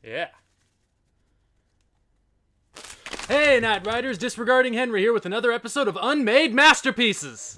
Yeah. Hey, Night Riders, Disregarding Henry here with another episode of Unmade Masterpieces!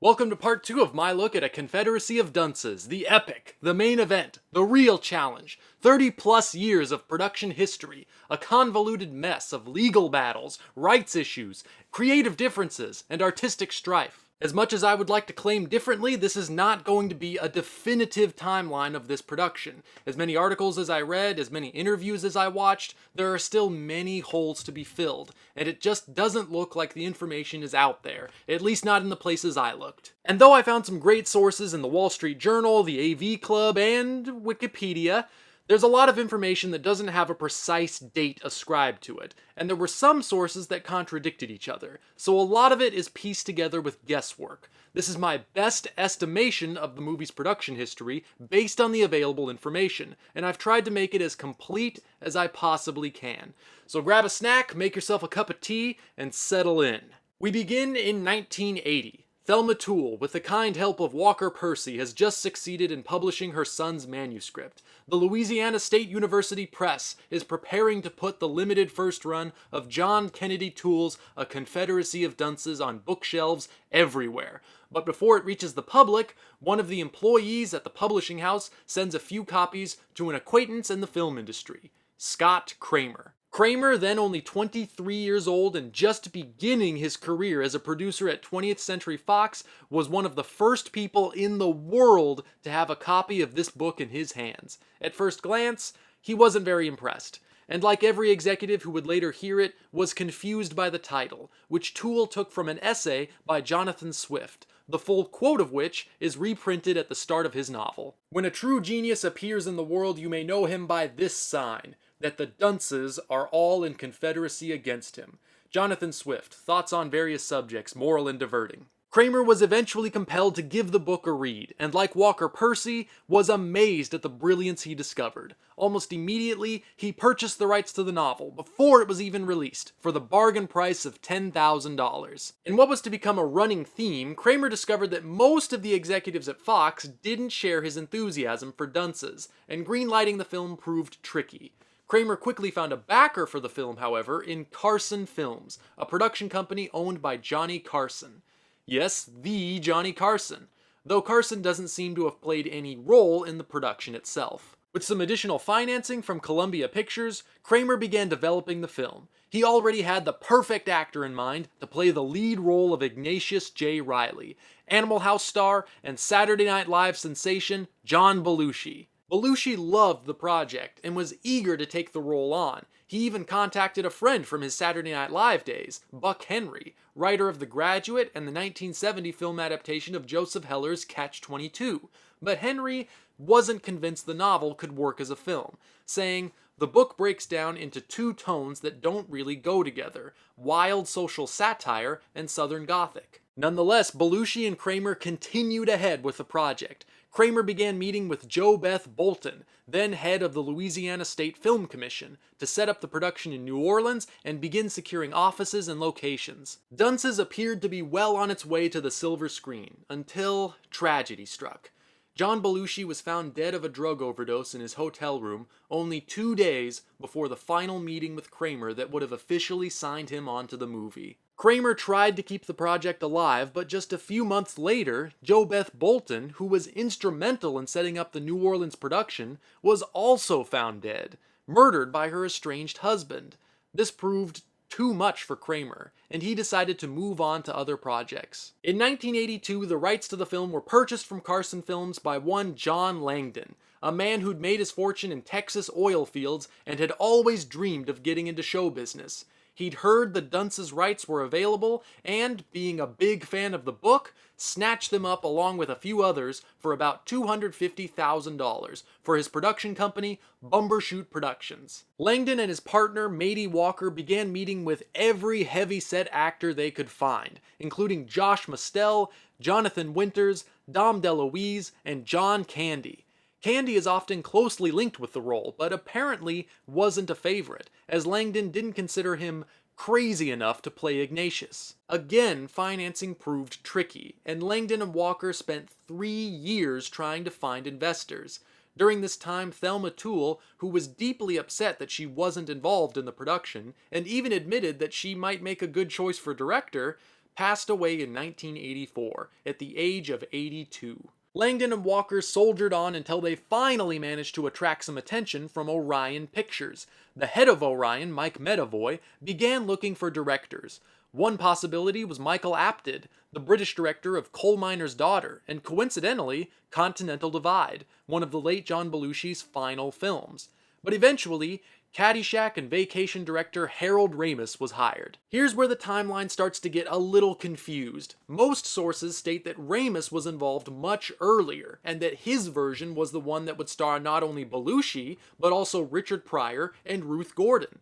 Welcome to part 2 of my look at A Confederacy of Dunces, the epic, the main event, the real challenge, 30 plus years of production history, a convoluted mess of legal battles, rights issues, creative differences, and artistic strife. As much as I would like to claim differently, this is not going to be a definitive timeline of this production. As many articles as I read, as many interviews as I watched, there are still many holes to be filled, and it just doesn't look like the information is out there, at least not in the places I looked. And though I found some great sources in the Wall Street Journal, the AV Club, and Wikipedia, there's a lot of information that doesn't have a precise date ascribed to it, and there were some sources that contradicted each other, so a lot of it is pieced together with guesswork. This is my best estimation of the movie's production history based on the available information, and I've tried to make it as complete as I possibly can. So grab a snack, make yourself a cup of tea, and settle in. We begin in 1980. Thelma Toole, with the kind help of Walker Percy, has just succeeded in publishing her son's manuscript. The Louisiana State University Press is preparing to put the limited first run of John Kennedy Toole's A Confederacy of Dunces on bookshelves everywhere. But before it reaches the public, one of the employees at the publishing house sends a few copies to an acquaintance in the film industry, Scott Kramer. Kramer, then only 23 years old and just beginning his career as a producer at 20th Century Fox, was one of the first people in the world to have a copy of this book in his hands. At first glance, he wasn't very impressed, and like every executive who would later hear it, was confused by the title, which Toole took from an essay by Jonathan Swift, the full quote of which is reprinted at the start of his novel. "When a true genius appears in the world, you may know him by this sign, that the dunces are all in confederacy against him." Jonathan Swift, Thoughts on Various Subjects, Moral and Diverting. Kramer was eventually compelled to give the book a read, and like Walker Percy, was amazed at the brilliance he discovered. Almost immediately, he purchased the rights to the novel, before it was even released, for the bargain price of $10,000. In what was to become a running theme, Kramer discovered that most of the executives at Fox didn't share his enthusiasm for dunces, and greenlighting the film proved tricky. Kramer quickly found a backer for the film, however, in Carson Films, a production company owned by Johnny Carson. Yes, the Johnny Carson, though Carson doesn't seem to have played any role in the production itself. With some additional financing from Columbia Pictures, Kramer began developing the film. He already had the perfect actor in mind to play the lead role of Ignatius J. Reilly, Animal House star and Saturday Night Live sensation John Belushi. Belushi loved the project and was eager to take the role on. He even contacted a friend from his Saturday Night Live days, Buck Henry, writer of The Graduate and the 1970 film adaptation of Joseph Heller's Catch-22. But Henry wasn't convinced the novel could work as a film, saying, "The book breaks down into two tones that don't really go together, wild social satire and Southern Gothic." Nonetheless, Belushi and Kramer continued ahead with the project. Kramer began meeting with Jo Beth Bolton, then head of the Louisiana State Film Commission, to set up the production in New Orleans and begin securing offices and locations. Dunces appeared to be well on its way to the silver screen, until tragedy struck. John Belushi was found dead of a drug overdose in his hotel room only 2 days before the final meeting with Kramer that would have officially signed him onto the movie. Kramer tried to keep the project alive, but just a few months later, Jo Beth Bolton, who was instrumental in setting up the New Orleans production, was also found dead, murdered by her estranged husband. This proved too much for Kramer, and he decided to move on to other projects. In 1982, the rights to the film were purchased from Carson Films by one John Langdon, a man who'd made his fortune in Texas oil fields and had always dreamed of getting into show business. He'd heard the Dunces' rights were available, and, being a big fan of the book, snatched them up along with a few others for about $250,000 for his production company, Bumbershoot Productions. Langdon and his partner, Matey Walker, began meeting with every heavy-set actor they could find, including Josh Mostel, Jonathan Winters, Dom DeLuise, and John Candy. Candy is often closely linked with the role, but apparently wasn't a favorite, as Langdon didn't consider him crazy enough to play Ignatius. Again, financing proved tricky, and Langdon and Walker spent 3 years trying to find investors. During this time, Thelma Toole, who was deeply upset that she wasn't involved in the production, and even admitted that she might make a good choice for director, passed away in 1984 at the age of 82. Langdon and Walker soldiered on until they finally managed to attract some attention from Orion Pictures. The head of Orion, Mike Medavoy, began looking for directors. One possibility was Michael Apted, the British director of Coal Miner's Daughter, and coincidentally, Continental Divide, one of the late John Belushi's final films. But eventually, Caddyshack and Vacation director Harold Ramis was hired. Here's where the timeline starts to get a little confused. Most sources state that Ramis was involved much earlier, and that his version was the one that would star not only Belushi, but also Richard Pryor and Ruth Gordon.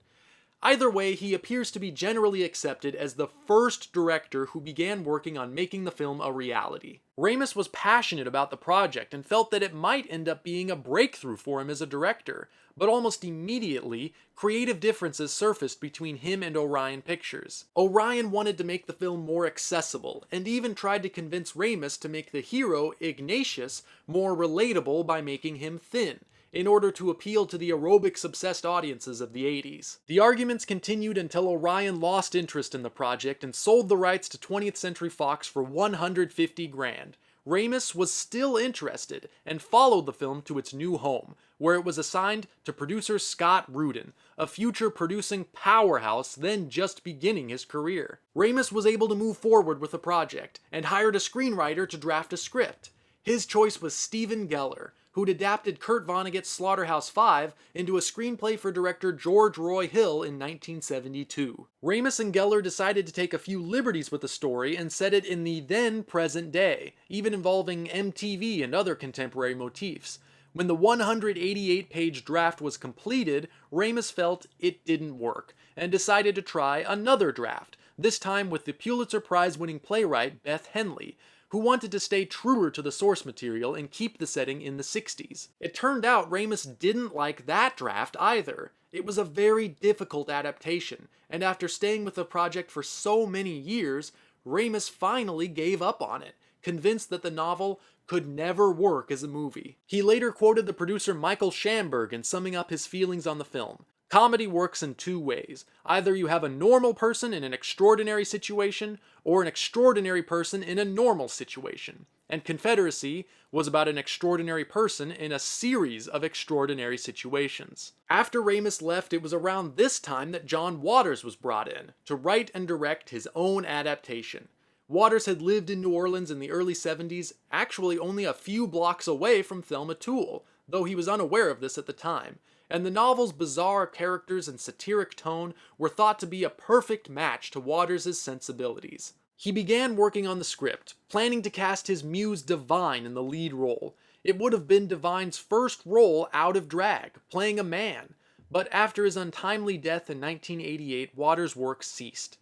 Either way, he appears to be generally accepted as the first director who began working on making the film a reality. Ramis was passionate about the project and felt that it might end up being a breakthrough for him as a director, but almost immediately, creative differences surfaced between him and Orion Pictures. Orion wanted to make the film more accessible, and even tried to convince Ramis to make the hero, Ignatius, more relatable by making him thin, in order to appeal to the aerobics-obsessed audiences of the 80s. The arguments continued until Orion lost interest in the project and sold the rights to 20th Century Fox for $150 grand. Ramis was still interested and followed the film to its new home, where it was assigned to producer Scott Rudin, a future producing powerhouse then just beginning his career. Ramis was able to move forward with the project and hired a screenwriter to draft a script. His choice was Stephen Geller, who'd adapted Kurt Vonnegut's Slaughterhouse-5 into a screenplay for director George Roy Hill in 1972. Ramis and Geller decided to take a few liberties with the story and set it in the then present day, even involving MTV and other contemporary motifs. When the 188-page draft was completed, Ramis felt it didn't work, and decided to try another draft, this time with the Pulitzer Prize-winning playwright Beth Henley, who wanted to stay truer to the source material and keep the setting in the 60s. It turned out Ramis didn't like that draft either. It was a very difficult adaptation, and after staying with the project for so many years, Ramis finally gave up on it, convinced that the novel could never work as a movie. He later quoted the producer Michael Schamberg in summing up his feelings on the film. Comedy works in two ways. Either you have a normal person in an extraordinary situation, or an extraordinary person in a normal situation. And Confederacy was about an extraordinary person in a series of extraordinary situations. After Ramis left, it was around this time that John Waters was brought in to write and direct his own adaptation. Waters had lived in New Orleans in the early 70s, actually only a few blocks away from Thelma Toole, though he was unaware of this at the time, and the novel's bizarre characters and satiric tone were thought to be a perfect match to Waters' sensibilities. He began working on the script, planning to cast his muse Divine in the lead role. It would have been Divine's first role out of drag, playing a man, but after his untimely death in 1988, Waters' work ceased.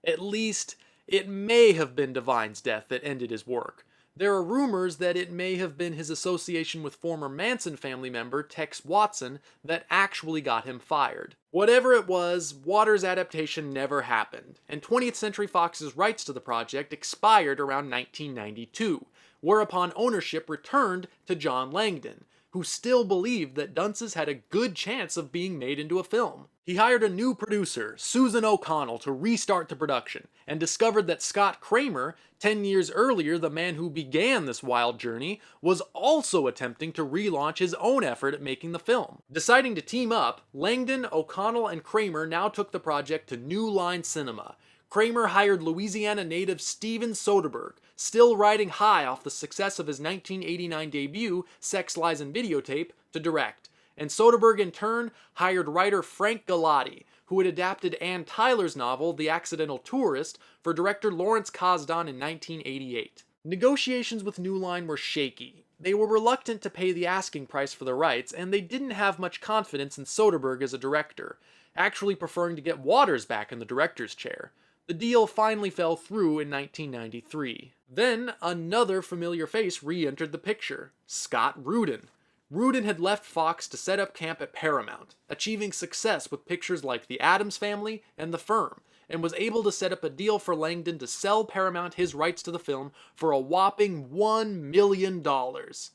At least, it may have been Divine's death that ended his work. There are rumors that it may have been his association with former Manson family member Tex Watson that actually got him fired. Whatever it was, Waters' adaptation never happened, and 20th Century Fox's rights to the project expired around 1992, whereupon ownership returned to John Langdon, who still believed that Dunces had a good chance of being made into a film. He hired a new producer, Susan O'Connell, to restart the production, and discovered that Scott Kramer, 10 years earlier the man who began this wild journey, was also attempting to relaunch his own effort at making the film. Deciding to team up, Langdon, O'Connell, and Kramer now took the project to New Line Cinema. Kramer hired Louisiana native Steven Soderbergh, still riding high off the success of his 1989 debut, Sex, Lies, and Videotape, to direct. And Soderbergh in turn hired writer Frank Galati, who had adapted Ann Tyler's novel The Accidental Tourist for director Lawrence Kasdan in 1988. Negotiations with New Line were shaky. They were reluctant to pay the asking price for the rights, and they didn't have much confidence in Soderbergh as a director, actually preferring to get Waters back in the director's chair. The deal finally fell through in 1993. Then, another familiar face re-entered the picture, Scott Rudin. Rudin had left Fox to set up camp at Paramount, achieving success with pictures like The Addams Family and The Firm, and was able to set up a deal for Langdon to sell Paramount his rights to the film for a whopping $1 million.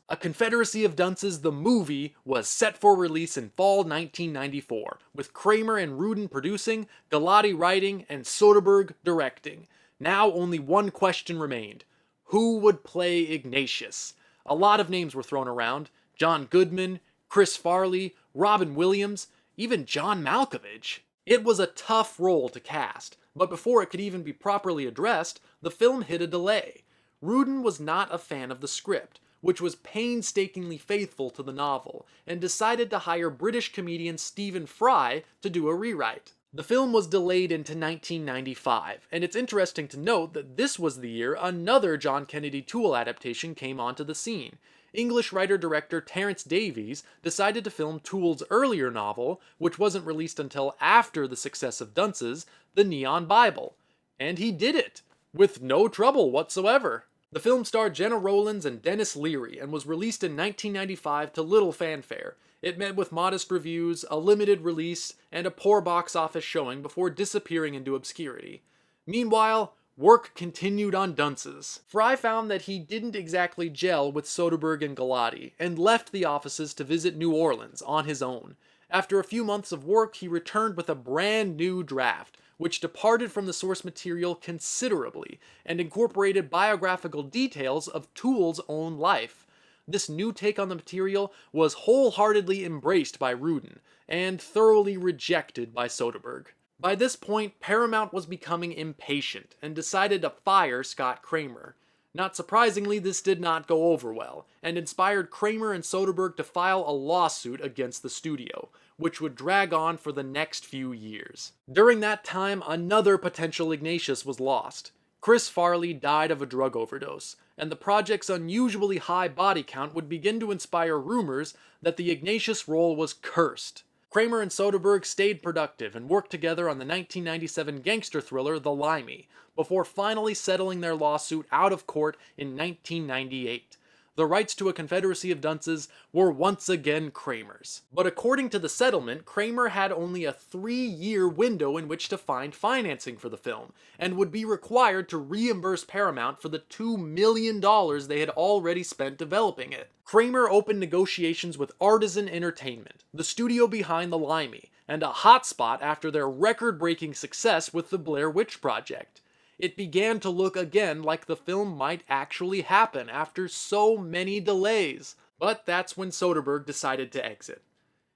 A Confederacy of Dunces, the movie, was set for release in fall 1994, with Kramer and Rudin producing, Galati writing, and Soderbergh directing. Now only one question remained. Who would play Ignatius? A lot of names were thrown around. John Goodman, Chris Farley, Robin Williams, even John Malkovich. It was a tough role to cast, but before it could even be properly addressed, the film hit a delay. Rudin was not a fan of the script, which was painstakingly faithful to the novel, and decided to hire British comedian Stephen Fry to do a rewrite. The film was delayed into 1995, and it's interesting to note that this was the year another John Kennedy Toole adaptation came onto the scene. English writer-director Terence Davies decided to film Toole's earlier novel, which wasn't released until after the success of Dunces, The Neon Bible. And he did it, with no trouble whatsoever. The film starred Jenna Rowlands and Dennis Leary, and was released in 1995 to little fanfare. It met with modest reviews, a limited release, and a poor box office showing before disappearing into obscurity. Meanwhile, work continued on Dunces. Fry found that he didn't exactly gel with Soderbergh and Galati, and left the offices to visit New Orleans on his own. After a few months of work, he returned with a brand new draft, which departed from the source material considerably, and incorporated biographical details of Toole's own life. This new take on the material was wholeheartedly embraced by Rudin, and thoroughly rejected by Soderbergh. By this point, Paramount was becoming impatient, and decided to fire Scott Kramer. Not surprisingly, this did not go over well, and inspired Kramer and Soderbergh to file a lawsuit against the studio, which would drag on for the next few years. During that time, another potential Ignatius was lost. Chris Farley died of a drug overdose, and the project's unusually high body count would begin to inspire rumors that the Ignatius role was cursed. Kramer and Soderbergh stayed productive and worked together on the 1997 gangster thriller The Limey, before finally settling their lawsuit out of court in 1998. The rights to A Confederacy of Dunces were once again Kramer's. But according to the settlement, Kramer had only a 3-year window in which to find financing for the film, and would be required to reimburse Paramount for the $2 million they had already spent developing it. Kramer opened negotiations with Artisan Entertainment, the studio behind The Limey, and a hotspot after their record-breaking success with the Blair Witch Project. It began to look again like the film might actually happen after so many delays. But that's when Soderbergh decided to exit.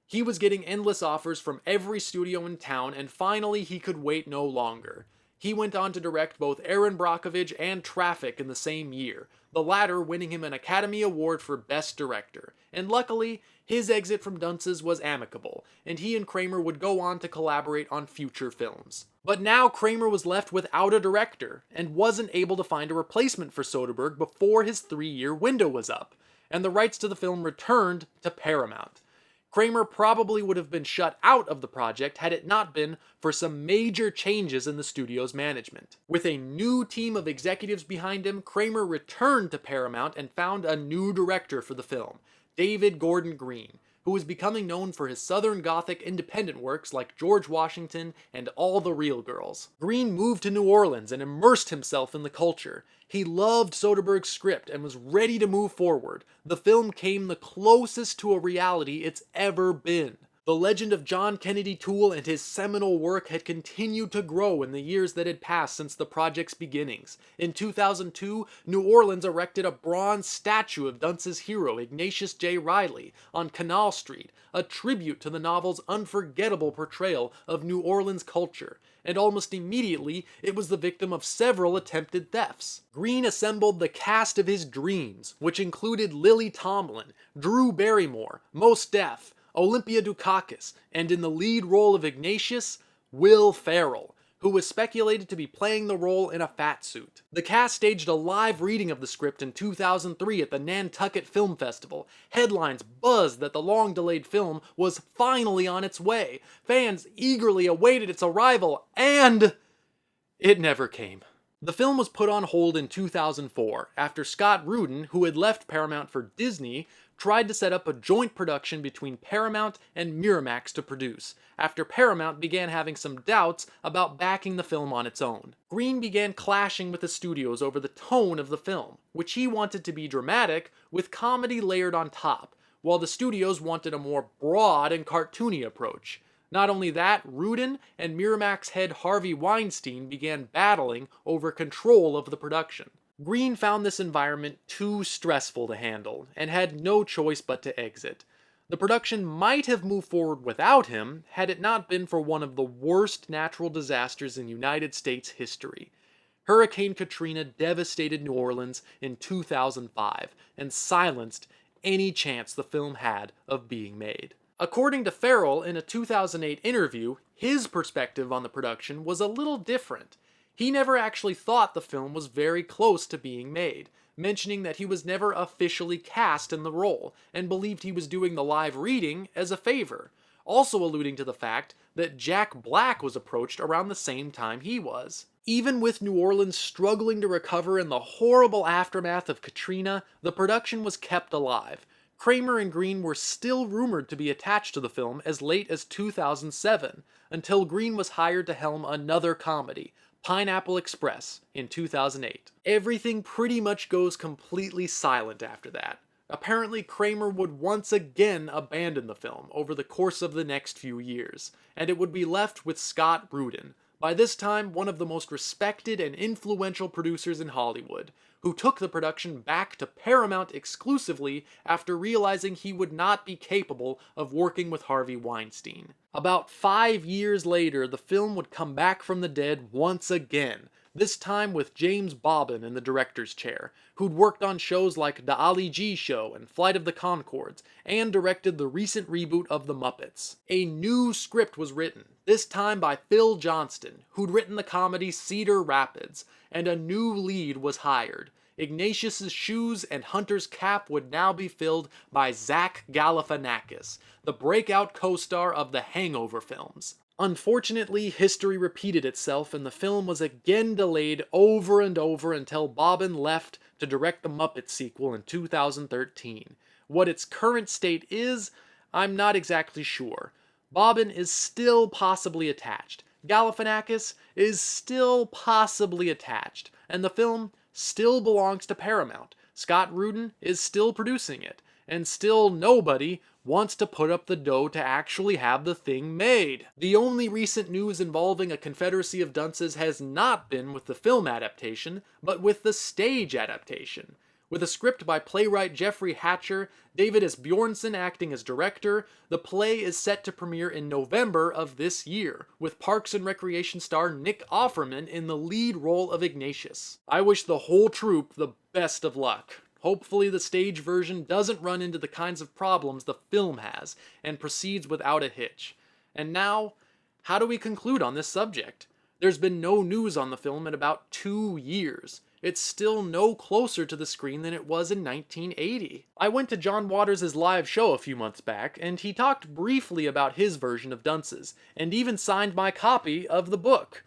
He was getting endless offers from every studio in town, and finally he could wait no longer. He went on to direct both Erin Brockovich and Traffic in the same year, the latter winning him an Academy Award for Best Director. And luckily, his exit from Dunces was amicable, and he and Kramer would go on to collaborate on future films. But now Kramer was left without a director, and wasn't able to find a replacement for Soderbergh before his 3-year window was up, and the rights to the film returned to Paramount. Kramer probably would have been shut out of the project had it not been for some major changes in the studio's management. With a new team of executives behind him, Kramer returned to Paramount and found a new director for the film, David Gordon Green, who was becoming known for his Southern Gothic independent works like George Washington and All the Real Girls. Green moved to New Orleans and immersed himself in the culture. He loved Soderbergh's script and was ready to move forward. The film came the closest to a reality it's ever been. The legend of John Kennedy Toole and his seminal work had continued to grow in the years that had passed since the project's beginnings. In 2002, New Orleans erected a bronze statue of Dunce's hero, Ignatius J. Riley, on Canal Street, a tribute to the novel's unforgettable portrayal of New Orleans culture. And almost immediately, it was the victim of several attempted thefts. Green assembled the cast of his dreams, which included Lily Tomlin, Drew Barrymore, Mos Def, Olympia Dukakis, and in the lead role of Ignatius, Will Ferrell, who was speculated to be playing the role in a fat suit. The cast staged a live reading of the script in 2003 at the Nantucket Film Festival. Headlines buzzed that the long-delayed film was finally on its way. Fans eagerly awaited its arrival, and it never came. The film was put on hold in 2004 after Scott Rudin, who had left Paramount for Disney, tried to set up a joint production between Paramount and MIRAMAX to produce, after Paramount began having some doubts about backing the film on its own. Green began clashing with the studios over the tone of the film, which he wanted to be dramatic with comedy layered on top, while the studios wanted a more broad and cartoony approach. Not only that, Rudin and Miramax head Harvey Weinstein began battling over control of the production. Green found this environment too stressful to handle, and had no choice but to exit. The production might have moved forward without him, had it not been for one of the worst natural disasters in United States history. Hurricane Katrina devastated New Orleans in 2005, and silenced any chance the film had of being made. According to Farrell in a 2008 interview, his perspective on the production was a little different. He never actually thought the film was very close to being made, mentioning that he was never officially cast in the role, and believed he was doing the live reading as a favor, also alluding to the fact that Jack Black was approached around the same time he was. Even with New Orleans struggling to recover in the horrible aftermath of Katrina, the production was kept alive. Kramer and Green were still rumored to be attached to the film as late as 2007, until Green was hired to helm another comedy, Pineapple Express, in 2008. Everything pretty much goes completely silent after that. Apparently, Kramer would once again abandon the film over the course of the next few years, and it would be left with Scott Rudin, by this time one of the most respected and influential producers in Hollywood, who took the production back to Paramount exclusively after realizing he would not be capable of working with Harvey Weinstein. About 5 years later, the film would come back from the dead once again, this time with James Bobbin in the director's chair, who'd worked on shows like The Ali G Show and Flight of the Conchords, and directed the recent reboot of The Muppets. A new script was written, this time by Phil Johnston, who'd written the comedy Cedar Rapids, and a new lead was hired. Ignatius's shoes and Hunter's cap would now be filled by Zach Galifianakis, the breakout co-star of the Hangover films. Unfortunately, history repeated itself and the film was again delayed over and over until Bobbin left to direct the Muppets sequel in 2013. What its current state is, I'm not exactly sure. Bobbin is still possibly attached, Galifianakis is still possibly attached, and the film still belongs to Paramount. Scott Rudin is still producing it, and still nobody wants to put up the dough to actually have the thing made. The only recent news involving A Confederacy of Dunces has not been with the film adaptation, but with the stage adaptation. With a script by playwright Jeffrey Hatcher, David S. Bjornson acting as director, the play is set to premiere in November of this year, with Parks and Recreation star Nick Offerman in the lead role of Ignatius. I wish the whole troupe the best of luck. Hopefully the stage version doesn't run into the kinds of problems the film has, and proceeds without a hitch. And now, how do we conclude on this subject? There's been no news on the film in about 2 years. It's still no closer to the screen than it was in 1980. I went to John Waters' live show a few months back, and he talked briefly about his version of Dunces, and even signed my copy of the book.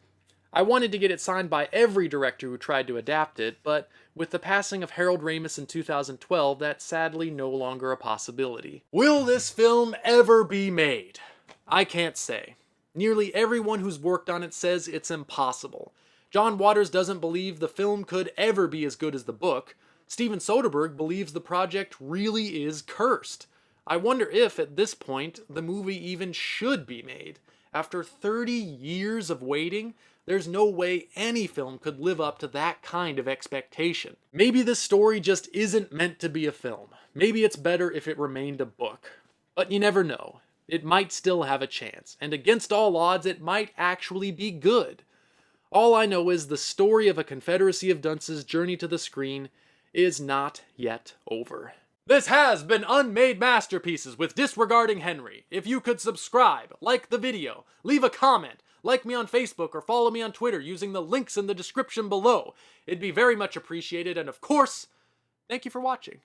I wanted to get it signed by every director who tried to adapt it, but with the passing of Harold Ramis in 2012, that's sadly no longer a possibility. Will this film ever be made? I can't say. Nearly everyone who's worked on it says it's impossible. John Waters doesn't believe the film could ever be as good as the book. Steven Soderbergh believes the project really is cursed. I wonder if, at this point, the movie even should be made. After 30 years of waiting, there's no way any film could live up to that kind of expectation. Maybe this story just isn't meant to be a film. Maybe it's better if it remained a book. But you never know. It might still have a chance, and against all odds, it might actually be good. All I know is the story of A Confederacy of Dunces' journey to the screen is not yet over. This has been Unmade Masterpieces with DisRegarding Henry. If you could subscribe, like the video, leave a comment, like me on Facebook, or follow me on Twitter using the links in the description below, it'd be very much appreciated, and of course, thank you for watching.